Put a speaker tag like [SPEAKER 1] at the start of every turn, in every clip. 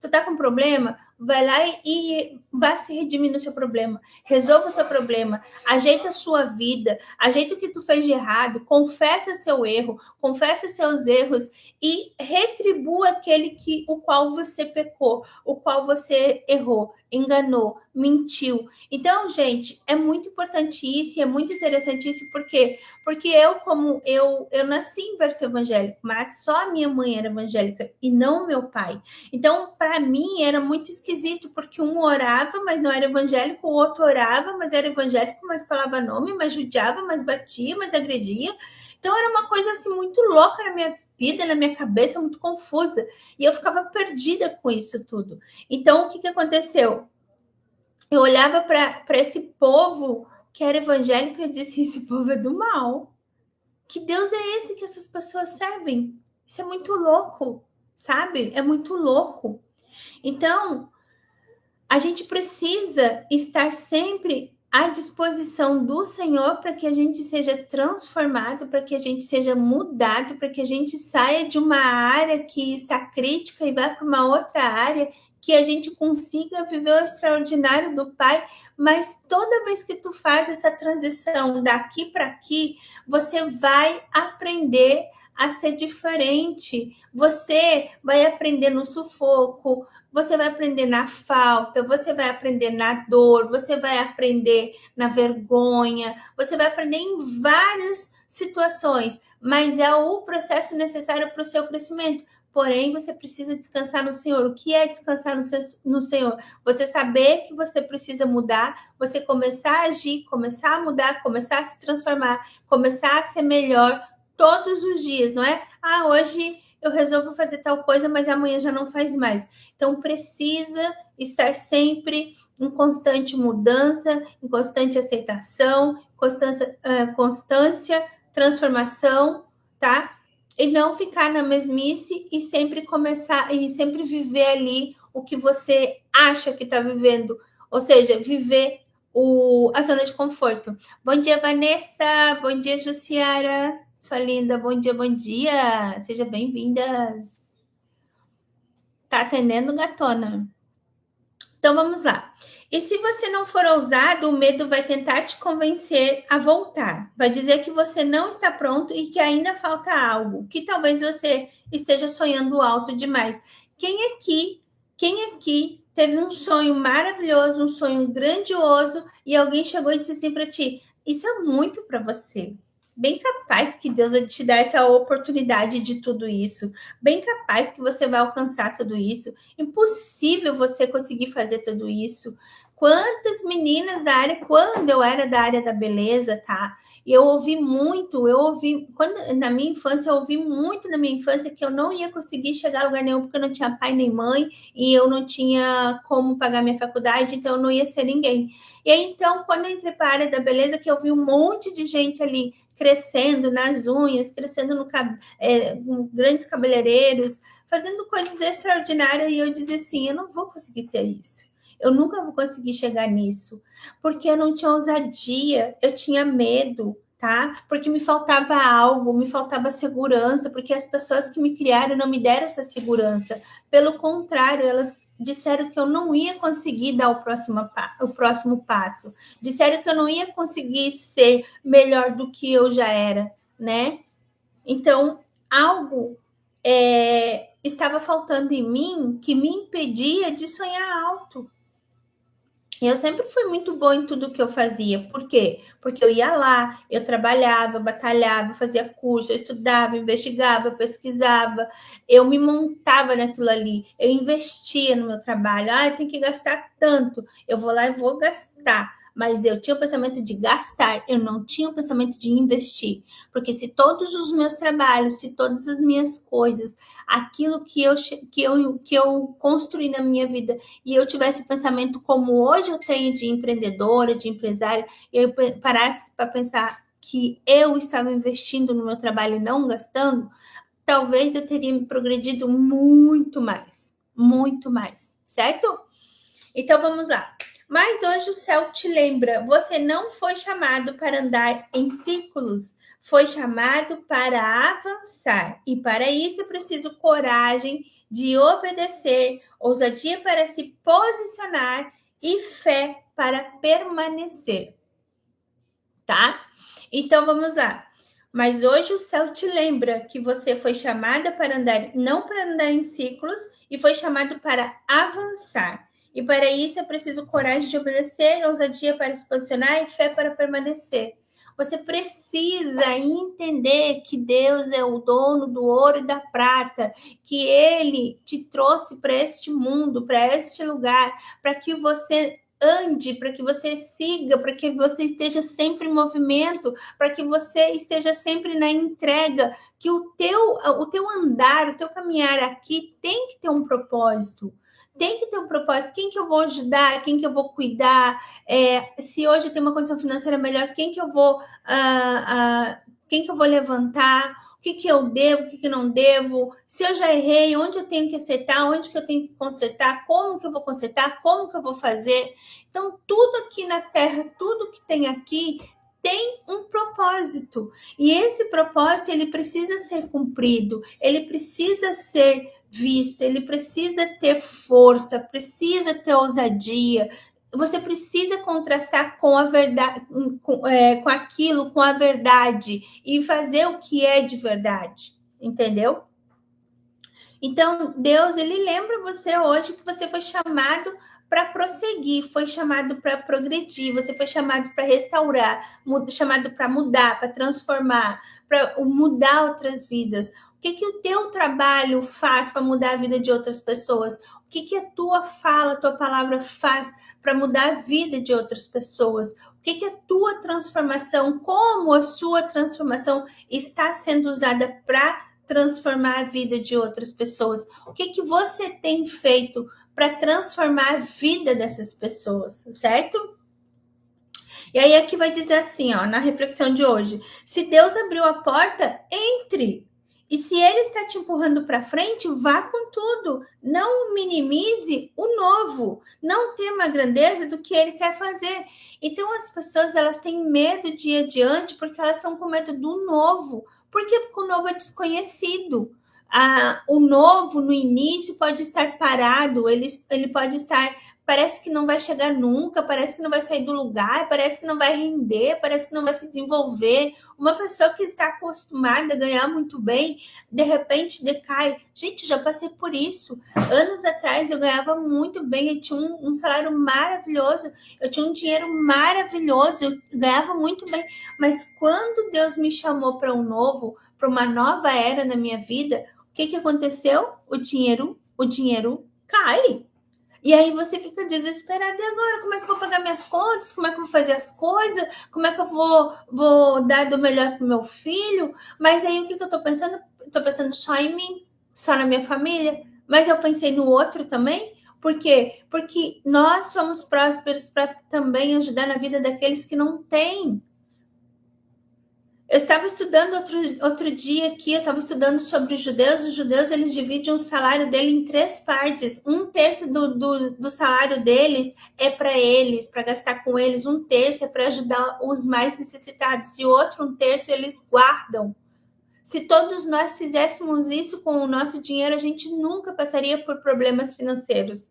[SPEAKER 1] Tu tá com problema? Vai lá e vá se redimir no seu problema. Resolva o seu problema. Ajeita a sua vida. Ajeita o que tu fez de errado. Confessa seu erro. Confessa seus erros e retribua o qual você pecou, o qual você errou, enganou, mentiu. Então, gente, é muito importante isso e é muito interessante isso, porque eu nasci em berço evangélico, mas só a minha mãe era evangélica e não o meu pai. Então, para mim, era muito esquisito, porque um orava, mas não era evangélico, o outro orava, mas era evangélico, mas falava nome, mas judiava, mas batia, mas agredia. Então, era uma coisa assim muito louca na minha vida, na minha cabeça, muito confusa. E eu ficava perdida com isso tudo. Então, o que aconteceu? Eu olhava para esse povo que era evangélico e eu disse: esse povo é do mal. Que Deus é esse que essas pessoas servem? Isso é muito louco, sabe? É muito louco. Então, a gente precisa estar sempre à disposição do Senhor para que a gente seja transformado, para que a gente seja mudado, para que a gente saia de uma área que está crítica e vá para uma outra área, que a gente consiga viver o extraordinário do Pai. Mas toda vez que tu faz essa transição daqui para aqui, você vai aprender a ser diferente. Você vai aprender no sufoco, você vai aprender na falta, você vai aprender na dor, você vai aprender na vergonha, você vai aprender em várias situações, mas é o processo necessário para o seu crescimento. Porém, você precisa descansar no Senhor. O que é descansar no Senhor? Você saber que você precisa mudar, você começar a agir, começar a mudar, começar a se transformar, começar a ser melhor todos os dias, não é? Hoje eu resolvo fazer tal coisa, mas amanhã já não faz mais. Então, precisa estar sempre em constante mudança, em constante aceitação, constância, transformação, tá? E não ficar na mesmice e sempre começar, e sempre viver ali o que você acha que está vivendo. Ou seja, viver a zona de conforto. Bom dia, Vanessa. Bom dia, Jussiara. Sua linda, bom dia, bom dia. Seja bem-vindas. Tá atendendo, gatona? Então, vamos lá. E se você não for ousado, o medo vai tentar te convencer a voltar. Vai dizer que você não está pronto e que ainda falta algo, que talvez você esteja sonhando alto demais. Quem aqui teve um sonho maravilhoso, um sonho grandioso, e alguém chegou e disse assim para ti: isso é muito para você. Bem capaz que Deus vai te dar essa oportunidade de tudo isso. Bem capaz que você vai alcançar tudo isso. Impossível você conseguir fazer tudo isso. Quantas meninas da área, quando eu era da área da beleza, tá? E na minha infância, eu ouvi muito na minha infância que eu não ia conseguir chegar a lugar nenhum porque eu não tinha pai nem mãe e eu não tinha como pagar minha faculdade, então eu não ia ser ninguém. E aí, então, quando eu entrei para a área da beleza, que eu vi um monte de gente ali crescendo nas unhas, crescendo com grandes cabeleireiros, fazendo coisas extraordinárias, e eu dizia assim: eu não vou conseguir ser isso. Eu nunca vou conseguir chegar nisso, porque eu não tinha ousadia, eu tinha medo, tá? Porque me faltava algo, me faltava segurança, porque as pessoas que me criaram não me deram essa segurança. Pelo contrário, elas disseram que eu não ia conseguir dar o próximo passo. Disseram que eu não ia conseguir ser melhor do que eu já era, né? Então, algo estava faltando em mim que me impedia de sonhar alto. Eu sempre fui muito boa em tudo que eu fazia. Por quê? Porque eu ia lá, eu trabalhava, batalhava, fazia curso, eu estudava, investigava, pesquisava, eu me montava naquilo ali, eu investia no meu trabalho. Eu tenho que gastar tanto, eu vou lá e vou gastar. Mas eu tinha o pensamento de gastar, eu não tinha o pensamento de investir. Porque se todos os meus trabalhos, se todas as minhas coisas, aquilo que eu construí na minha vida, e eu tivesse o pensamento como hoje eu tenho de empreendedora, de empresária, e eu parasse para pensar que eu estava investindo no meu trabalho e não gastando, talvez eu teria me progredido muito mais, certo? Então vamos lá. Mas hoje o céu te lembra, você não foi chamado para andar em círculos, foi chamado para avançar. E para isso é preciso coragem, de obedecer, ousadia para se posicionar e fé para permanecer, tá? Então vamos lá. Mas hoje o céu te lembra que você foi chamada para andar, não para andar em círculos, e foi chamado para avançar. E para isso é preciso coragem de obedecer, ousadia para se posicionar e fé para permanecer. Você precisa entender que Deus é o dono do ouro e da prata, que Ele te trouxe para este mundo, para este lugar, para que você ande, para que você siga, para que você esteja sempre em movimento, para que você esteja sempre na entrega, que o teu andar, o teu caminhar aqui tem que ter um propósito. Tem que ter um propósito. Quem que eu vou ajudar? Quem que eu vou cuidar? Se hoje tem uma condição financeira melhor, quem que eu vou quem que eu vou levantar? O que eu devo, o que não devo, se eu já errei, onde eu tenho que acertar, onde que eu tenho que consertar, como que eu vou consertar, como que eu vou fazer. Então, tudo aqui na Terra, tudo que tem aqui, tem um propósito. E esse propósito, ele precisa ser cumprido, ele precisa ser visto, ele precisa ter força, precisa ter ousadia. Você precisa contrastar com a verdade, com aquilo, com a verdade, e fazer o que é de verdade, entendeu? Então, Deus, ele lembra você hoje que você foi chamado para prosseguir, foi chamado para progredir, você foi chamado para restaurar, chamado para mudar, para transformar, para mudar outras vidas. O que o teu trabalho faz para mudar a vida de outras pessoas? O que a tua fala, a tua palavra faz para mudar a vida de outras pessoas? O que a tua transformação, como a sua transformação está sendo usada para transformar a vida de outras pessoas? O que você tem feito para transformar a vida dessas pessoas, certo? E aí aqui vai dizer assim, ó, na reflexão de hoje: se Deus abriu a porta, entre. E se Ele está te empurrando para frente, vá com tudo. Não minimize o novo. Não tema a grandeza do que Ele quer fazer. Então as pessoas, elas têm medo de ir adiante porque elas estão com medo do novo. Por quê? Porque o novo é desconhecido. O novo, no início, pode estar parado, ele pode estar, parece que não vai chegar nunca, parece que não vai sair do lugar, parece que não vai render, parece que não vai se desenvolver. Uma pessoa que está acostumada a ganhar muito bem, de repente decai. Gente, já passei por isso. Anos atrás eu ganhava muito bem, eu tinha um salário maravilhoso, eu tinha um dinheiro maravilhoso, eu ganhava muito bem. Mas quando Deus me chamou para um novo, para uma nova era na minha vida, o que aconteceu? O dinheiro cai. E aí você fica desesperado. E agora, como é que eu vou pagar minhas contas? Como é que eu vou fazer as coisas? Como é que eu vou dar do melhor para o meu filho? Mas aí o que eu estou pensando? Estou pensando só em mim, só na minha família. Mas eu pensei no outro também. Por quê? Porque nós somos prósperos para também ajudar na vida daqueles que não têm. Eu estava estudando outro dia aqui, eu estava estudando sobre os judeus, eles dividem o salário dele em 3 partes. 1/3 do salário deles é para eles, para gastar com eles, 1/3 é para ajudar os mais necessitados, e outro 1/3 eles guardam. Se todos nós fizéssemos isso com o nosso dinheiro, a gente nunca passaria por problemas financeiros.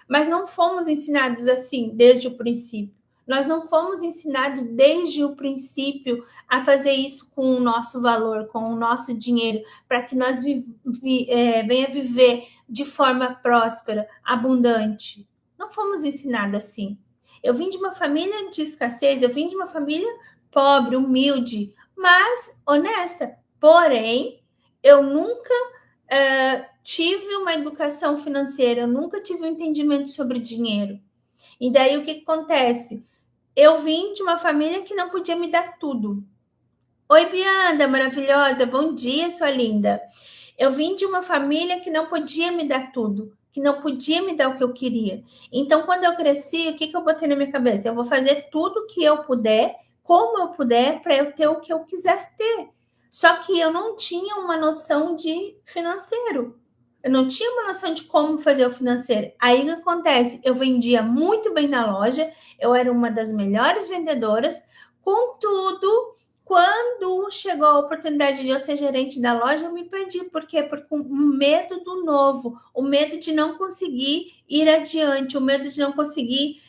[SPEAKER 1] Mas não fomos ensinados assim desde o princípio. Nós não fomos ensinados desde o princípio a fazer isso com o nosso valor, com o nosso dinheiro, para que nós venha viver de forma próspera, abundante. Não fomos ensinados assim. Eu vim de uma família de escassez, eu vim de uma família pobre, humilde, mas honesta. Porém, eu nunca tive uma educação financeira, eu nunca tive um entendimento sobre dinheiro. E daí o que acontece? Eu vim de uma família que não podia me dar tudo. Oi, Bianda, maravilhosa, bom dia, sua linda. Eu vim de uma família que não podia me dar tudo, que não podia me dar o que eu queria. Então, quando eu cresci, o que eu botei na minha cabeça? Eu vou fazer tudo o que eu puder, como eu puder, para eu ter o que eu quiser ter. Só que eu não tinha uma noção de financeiro. Eu não tinha uma noção de como fazer o financeiro. Aí o que acontece? Eu vendia muito bem na loja, eu era uma das melhores vendedoras, contudo, Quando chegou a oportunidade de eu ser gerente da loja, eu me perdi. Por quê? Porque o medo do novo, o medo de não conseguir ir adiante, o medo de não conseguir